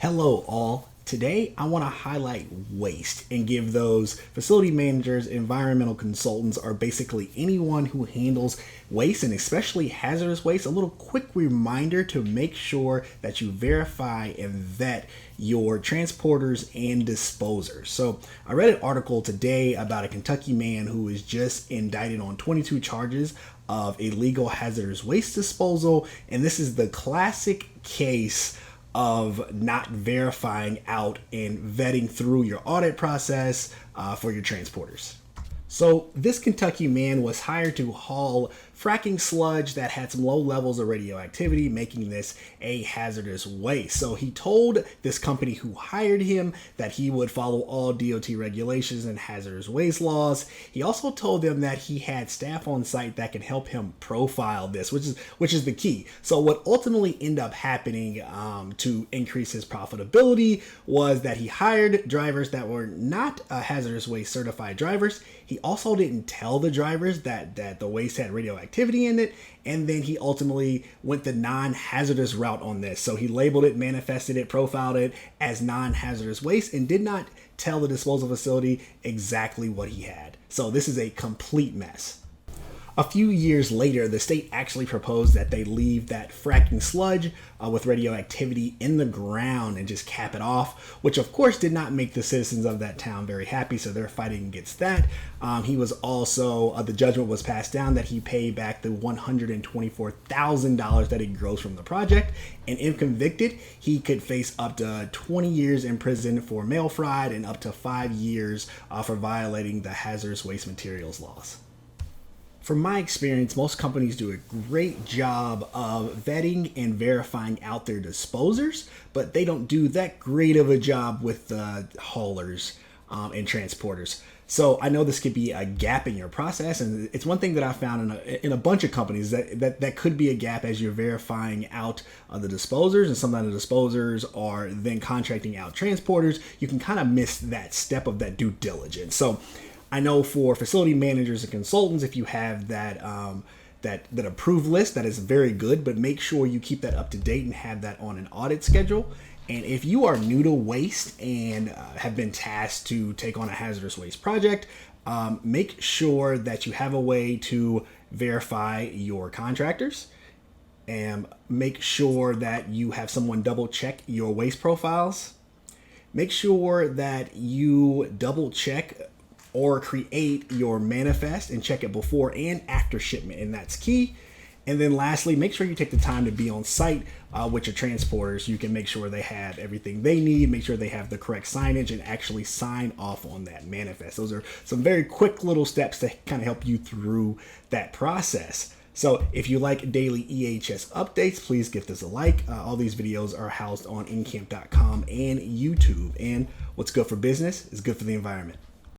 Hello all. Today I want to highlight waste and give those facility managers, environmental consultants, or basically anyone who handles waste and especially hazardous waste a little quick reminder to make sure that you verify and vet your transporters and disposers. So I read an article today about a Kentucky man who was just indicted on 22 charges of illegal hazardous waste disposal, and this is the classic case of not verifying out and vetting through your audit process for your transporters. So this Kentucky man was hired to haul fracking sludge that had some low levels of radioactivity, making this a hazardous waste. So he told this company who hired him that he would follow all DOT regulations and hazardous waste laws. He also told them that he had staff on site that can help him profile this, which is the key. So what ultimately ended up happening to increase his profitability was that he hired drivers that were not hazardous waste certified drivers. He also didn't tell the drivers that the waste had radioactivity in it, and then he ultimately went the non-hazardous route on this. So he labeled it, manifested it, profiled it as non-hazardous waste, and did not tell the disposal facility exactly what he had. So this is a complete mess. A few years later, the state actually proposed that they leave that fracking sludge with radioactivity in the ground and just cap it off, which of course did not make the citizens of that town very happy, so they're fighting against that. He was also, the judgment was passed down that he pay back the $124,000 that he grows from the project, and if convicted, he could face up to 20 years in prison for mail fraud and up to 5 years for violating the hazardous waste materials laws. From my experience, most companies do a great job of vetting and verifying out their disposers, but they don't do that great of a job with the haulers and transporters. So I know this could be a gap in your process, and it's one thing that I found in a bunch of companies that could be a gap as you're verifying out the disposers, and sometimes the disposers are then contracting out transporters. You can kind of miss that step of that due diligence. So I know for facility managers and consultants, if you have that approved list, that is very good, but make sure you keep that up to date and have that on an audit schedule. And if you are new to waste and have been tasked to take on a hazardous waste project, make sure that you have a way to verify your contractors, and make sure that you have someone double check your waste profiles. Make sure that you double check or create your manifest and check it before and after shipment, and that's key. And then lastly, make sure you take the time to be on site with your transporters. You can make sure they have everything they need, make sure they have the correct signage, and actually sign off on that manifest. Those are some very quick little steps to kind of help you through that process. So if you like daily EHS updates, please give this a like. All these videos are housed on Encamp.com and YouTube. And what's good for business is good for the environment.